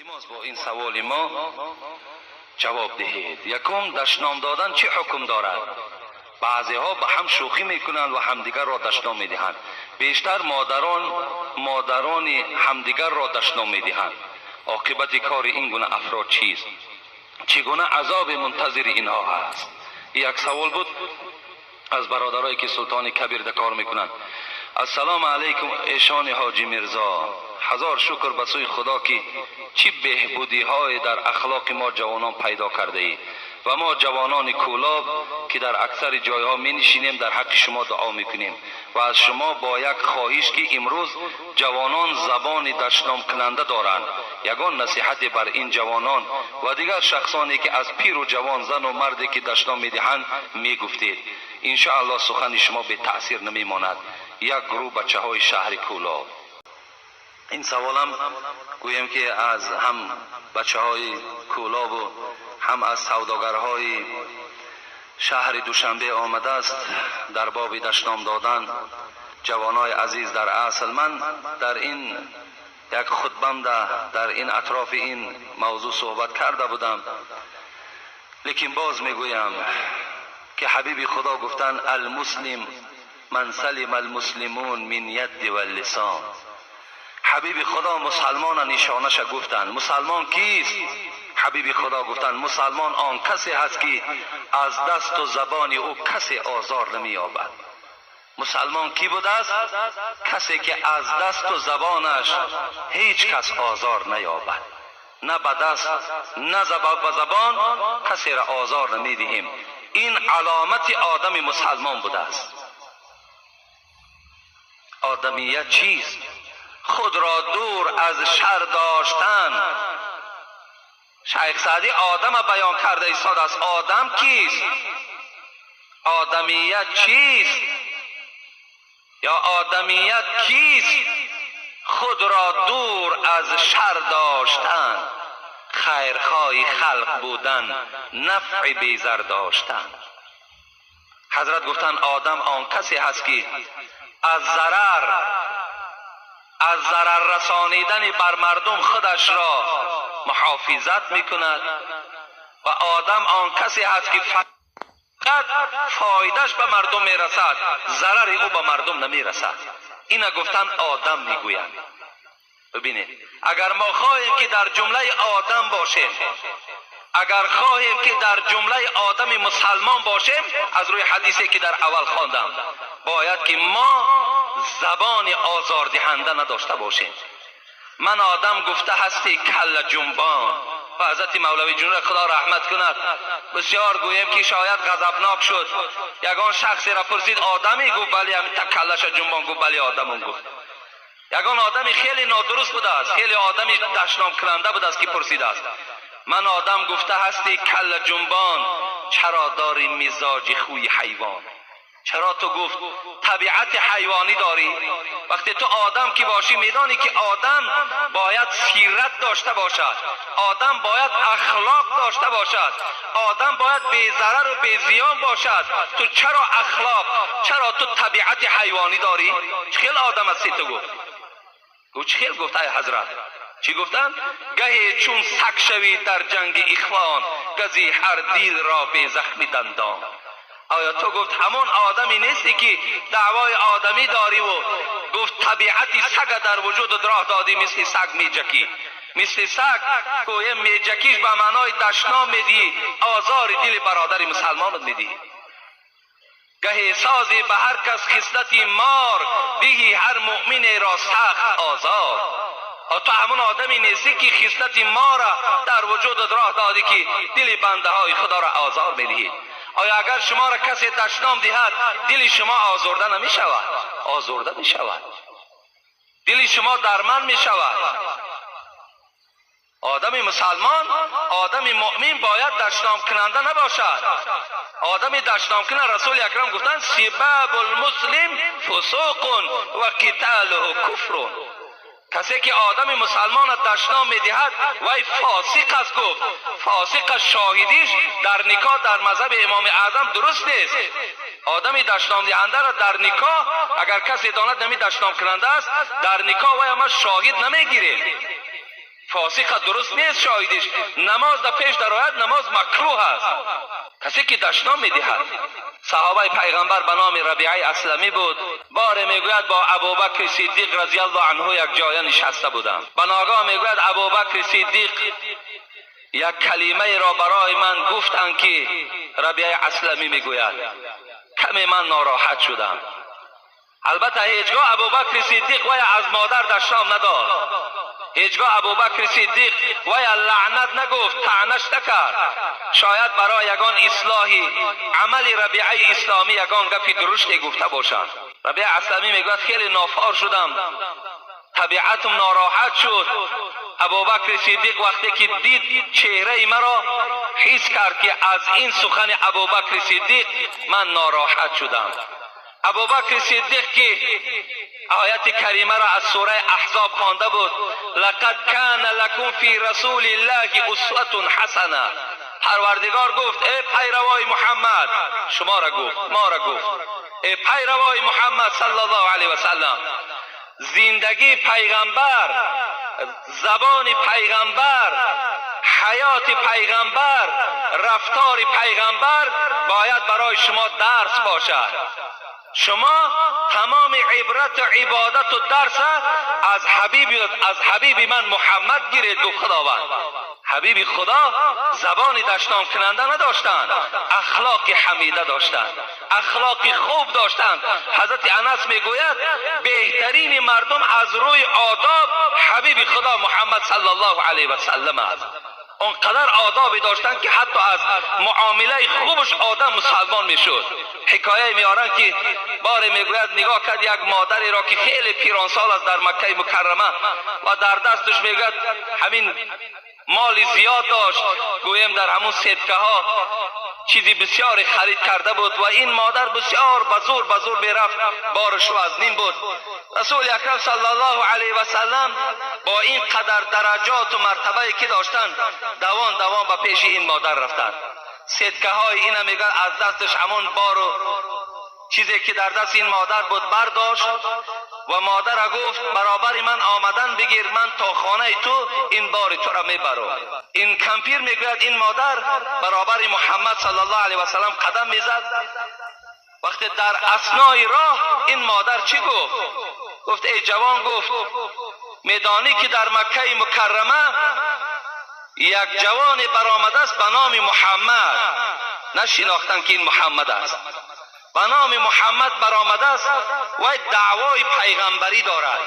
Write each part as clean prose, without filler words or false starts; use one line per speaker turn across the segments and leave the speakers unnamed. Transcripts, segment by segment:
التماس با این سوال ما جواب دهید. یکم دشنام دادن چه حکم دارد؟ بعضی ها به هم شوخی میکنند و همدیگر را دشنام میدهند. بیشتر مادران همدیگر را دشنام میدهند. عاقبت کار این گونه افراد چیست؟ چگونه عذاب منتظر اینها هست؟ یک سوال بود از برادرایی که سلطان کبیر در کار میکنند. السلام علیکم ایشان حاجی میرزا، هزار شکر به سوی خدا که چی بهبودی های در اخلاق ما جوانان پیدا کرده ای و ما جوانان کولاب که در اکثر جایها می نشینیم در حق شما دعا میکنیم و از شما با یک خواهش که امروز جوانان زبان دشنام کننده دارند، یگان نصیحت بر این جوانان و دیگر شخصانی که از پیر و جوان، زن و مردی که دشنام میدهند میگفتید. ان شاء الله سخن شما به تاثیر نمیماند. یک گروه بچه های شهر کولاب. این سوالم گویم که از هم بچه های کولاب و هم از سوداگرهای شهر دوشنبه آمده است در باب دشنام دادن. جوانای عزیز، در اصل من در این یک خطبم در این اطراف این موضوع صحبت کرده بودم، لیکن باز میگویم که حبیب خدا گفتن المسلم من سلم المسلمون من ید و اللسان. حبیب خدا مسلمان نشانش گفتن. مسلمان کیست؟ حبیب خدا گفتن مسلمان آن کسی هست که از دست و زبان او کسی آزار نمی‌یابد. مسلمان کی بوده است؟ کسی که از دست و زبانش هیچ کس آزار نیابد. نه به دست نه به زبان کسی را آزار نمیدهیم. این علامت آدم مسلمان بوده است. آدمیت چیست؟ خود را دور از شر داشتن. شیخ سعدی آدم بیان کرده ایستاد است. آدم کیست؟ آدمیت چیست؟ یا آدمیت کیست؟ خود را دور از شر داشتن، خیرخواه خلق بودن، نفع بیزر داشتن. حضرت گفتن آدم آن کسی هست که از ضرر رسانیدن بر مردم خودش را محافظت میکند و آدم آن کسی هست که فقط فایدهش به مردم میرسد، ضرر او به مردم نمیرسد. اینا گفتن آدم میگویند. ببینید، اگر ما خواهیم که در جمله آدم باشیم، اگر خواهیم که در جمله آدم مسلمان باشیم، از روی حدیثی که در اول خواندم، باید که ما زبان آزاردهنده نداشته باشیم. من آدم گفته هستی کل جنبان. و حضرت مولوی جون خدا رحمت کند بسیار گویم که شاید غضبناک شد. یگان شخصی را پرسید آدمی؟ گفت بله. همین تا کلش جنبان گفت بله آدم. گفت یگان آدمی خیلی نادرست بوده است، خیلی آدمی دشنام کننده بوده است که پرسیده است من آدم گفته هستی کل جنبان، چرا داری مزاج خوی حیوان؟ چرا تو گفت طبیعت حیوانی داری؟ وقتی تو آدم که باشی میدانی که آدم باید سیرت داشته باشد، آدم باید اخلاق داشته باشد، آدم باید بی ضرر و بی زیان باشد. تو چرا اخلاق، چرا تو طبیعت حیوانی داری؟ چخیل آدم هستی تو؟ گفت چخیل؟ گفت ای حضرت چی گفتن؟ گهی چون سگ شوی در جنگ اخوان، گزی هر دیل را به زخمی دندان. آیا تو گفت همون آدمی نیستی که دعوای آدمی داری و گفت طبیعتی سگ در وجود راه دادی، مثل سگ میجکی، مثل سگ گویم میجکیش به معنای دشنام میدی، آزار دل برادر مسلمان میدی. گهی سازی به هر کس خصلتی مار، دیهی هر مؤمن را سخت آزار. تو همون آدمی نیستی که خصلت ما را در وجود راه دادی که دل بنده های خدا را آزار میدهی. آیا اگر شما را کسی دشنام دهد دل شما آزرده نمی شود؟ آزرده می شود. دل شما درمند می شود. آدم مسلمان، آدم مؤمن باید دشنام کننده نباشد. آدم دشنام کننده رسول اکرم گفتن سباب المسلم فسوق و قتاله کفر. کسی که آدم مسلمان دشنام میدهد وی فاسق است. گفت فاسق شاهدیش در نکاح در مذهب امام اعظم درست است. آدم دشنام دهنده را در نکاح اگر کسی داند نمی دشنام کننده است، در نکاح وی هم شاهد نمیگیره. فاسق درست نیست شاهدش. نماز در پیش در آید نماز مکروه است. کسی که دشنام میدهد. صحابه پیغمبر به نام ربیعه اسلمی بود. بار میگوید با ابوبکر صدیق رضی الله عنه یک جای نشسته بودم. به ناگاه میگوید ابوبکر صدیق یک کلمه را برای من گفتند که ربیعه اسلمی میگوید. کمی من ناراحت شدم. البته هیچگاه ابوبکر صدیق وی از مادر در شام نداد. هیچگاه ابوبکر صدیق وی لعنت نگفت، طعنش نکرد. شاید برای یگان اصلاحی عمل ربیعه اسلامی یگان گپی درشتی گفته باشند. ربیعه اسلامی میگوید خیلی نافار شدم، طبیعتم ناراحت شد. ابوبکر صدیق وقتی که دید چهره مرا حس کرد که از این سخن ابوبکر صدیق من ناراحت شدم. ابوبکر صدیق که آیت کریمه را از سوره احزاب خوانده بود، لقد کان لکم فی رسول الله اسوة حسنه. پروردگار گفت ای پیروای محمد، شما را گفت، ما را گفت، ای پیروای محمد صلی الله علیه و سلم، زندگی پیغمبر، زبان پیغمبر، حیات پیغمبر، رفتار پیغمبر باید برای شما درس باشد. شما تمام عبرت و عبادت و درس از حبیب من محمد گیرید. گفت خداوند. حبیب خدا زبانی دشنام کننده نداشتند، اخلاق حمیده داشتند، اخلاق خوب داشتند. حضرت انس میگوید بهترین مردم از روی آداب حبیب خدا محمد صلی الله علیه و سلم است. اونقدر آدابی داشتن که حتی از معامله خوبش آدم مسلمان میشد. حکایه میارن که بار میگوید نگاه کرد یک مادری را که خیلی پیرانسال است در مکه مکرمه و در دستش میگوید همین مال زیاد داشت، گویم در همون صدقه ها چیزی بسیاری خرید کرده بود و این مادر بسیار بزور میرفت، بارش وزنین بود. رسول اکرم صلی الله علیه و سلم با این قدر درجات و مرتبه که داشتن دوان به پیش این مادر رفتن. صدقه های این میگن از دستش همون بار و چیزی که در دست این مادر بود برداشت و مادر گفت برابر من آمدن بگیر، من تا خانه تو این بار تو را میبرم. این کمپیر میگوید این مادر برابر محمد صلی الله علیه و سلم قدم میزد. وقتی در اثنای راه این مادر چی گفت؟ گفت ای جوان، گفت میدانی که در مکه مکرمه یک جوان برآمده است به نام محمد، نشناختن که این محمد است، به نام محمد برآمده است و دعوای پیغمبری دارد.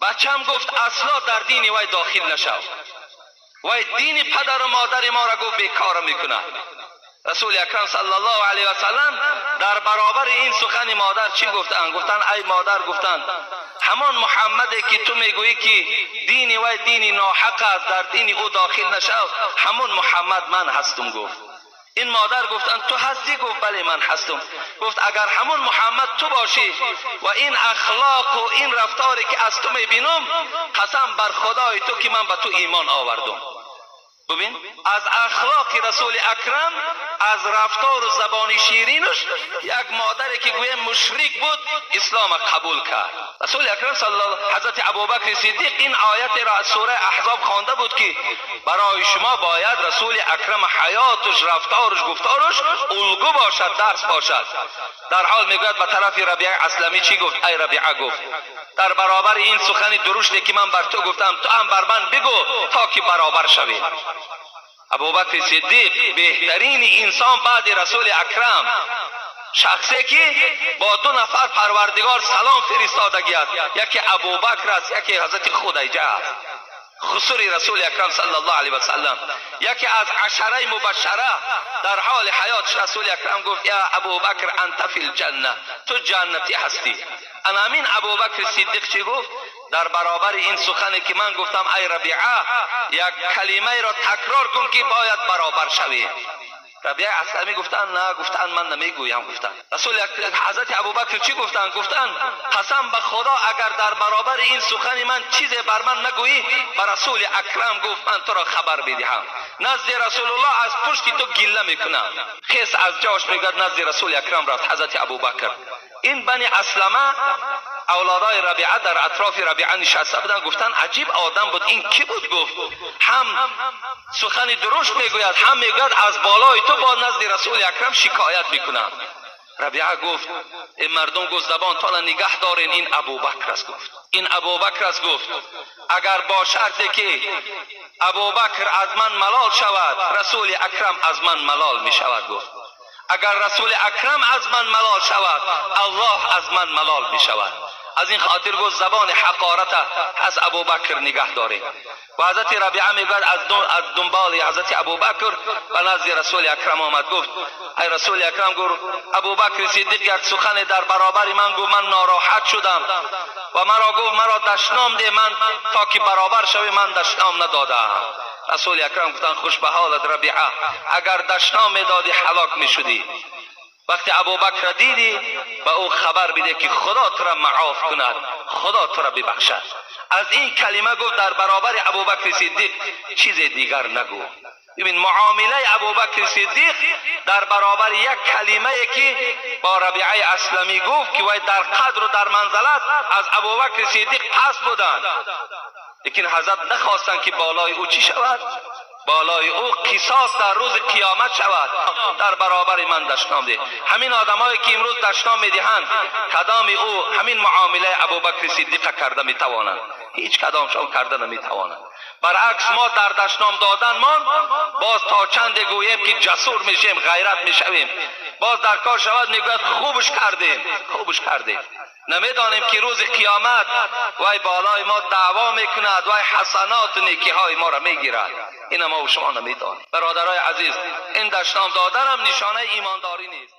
بچم گفت اصلا در دین وی داخل نشو، وی دین پدر و مادر ما را گفت بیکار میکنه. رسول اکرم صلی الله علیه و سلم در برابر این سخن مادر چی گفتن؟ گفتن ای مادر، گفتن همان محمدی که تو میگویی که دین وی دین ناحق است، در دین او داخل نشو، همون محمد من هستم. گفت این مادر گفتن تو هستی؟ گفت بله من هستم. گفت اگر همون محمد تو باشی و این اخلاق و این رفتاری که از تو میبینم، قسم بر خدای تو که من به تو ایمان آوردم. ببین از اخلاق رسول اکرم، از رفتار و زبان شیرینش، یک مادری که گویا مشرک بود اسلام قبول کرد. رسول اکرم صلی الله، حضرت ابوبکر صدیق این آیت را از سوره احزاب خوانده بود که برای شما باید رسول اکرم حیاتش، رفتارش، گفتارش الگو باشد، درس باشد. در حال میگوید به طرف ربیعه اسلمی چی گفت؟ ای ربیعه، گفت در برابر این سخن درشتی که من بر تو گفتم تو هم بر من بگو تا که برابر شوی. ابوبکر صدیق بهترین انسان بعد رسول اکرم، شخصی که با دو نفر پروردگار سلام فرستادگی است، یکی ابوبکر است، یکی حضرت خدیجه است، خسوری رسول اکرم صلی الله علیه و سلم، یکی از عشره مبشره. در حال حیات رسول اکرم گفت یا ابوبکر انت فی الجنه، تو جنتی هستی. امین ابوبکر صدیق چی گفت؟ در برابر این سخنی که من گفتم ای ربیعه، یک کلمه را تکرار کن که باید برابر شوی. ربیعه اسلمی گفتن نه، گفتن من نمیگویم. گفتن رسول حضرت ابوبکر چی گفتن؟ گفتن قسم به خدا اگر در برابر این سخن من چیزی بر من نگویی، بر رسول اکرم گفت من تو را خبر بدهم. نزد رسول الله از پشت تو گله میکنم. خیس از جاش میگد نزد رسول اکرم رفت. حضرت ابوبکر این بنی اسلمه اولادای ربیعه در اطراف ربیعه نشسته بودن، گفتن عجیب آدم بود، این کی بود؟ گفت هم سخن درشت میگوید، هم میگوید از بالای تو با نزد رسول اکرم شکایت میکنم. ربیعه گفت، این مردم گفت زبان تان نگه دارین، این ابوبکر است. گفت این ابوبکر است. گفت اگر با شرطی که ابوبکر از من ملال شود، رسول اکرم از من ملال می شود. گفت اگر رسول اکرم از من ملال شود، الله از من ملال می شود. از این خاطر گفت زبان حقارت از ابوبکر نگه دارید. و حضرت ربیعه میگوید از دنبال حضرت ابوبکر و نزد رسول اکرم آمد. گفت ای رسول اکرم، گفت ابوبکر صدیق یک سخن در برابر من گفت، من ناراحت شدم و مرا گفت مرا دشنام ده، من تا که برابر شوی من دشنام ندادم. رسول اکرم گفتن خوش به حالت ربیعه، اگر دشنام میدادی هلاک میشدی. وقتی ابوبکر دیدی به او خبر بده که خدا تو را معاف کند، خدا تو را ببخشد. از این کلمه گفت در برابر ابوبکر صدیق چیز دیگر نگو. ببین معامله ابوبکر صدیق در برابر یک کلمه که با ربیعه اسلمی گفت که وای در قدر و در منزلت از ابوبکر صدیق پس بودند، لیکن حضرت نخواستند که بالای او چی شود؟ بالای او قصاص در روز قیامت شود. در برابر من دشنام ده. همین آدمایی که امروز دشنام میدهند، کدام او همین معامله ابوبکر صدیق کرده میتوانند؟ هیچ کدامشان کرده نمیتوانند. برعکس ما در دشنام دادن من باز تا چند گوییم که جسور میشیم، غیرت میشویم، باز در کار شود میگوید خوبش کردیم، خوبش کردیم. نمیدانیم که روز قیامت وای بالای ما دعوا میکند، وای حسنات و نیکی های ما را میگیرد. این ما و شما نمیدانیم. برادرای عزیز، این دشنام دادن هم نشانه ایمانداری نیست.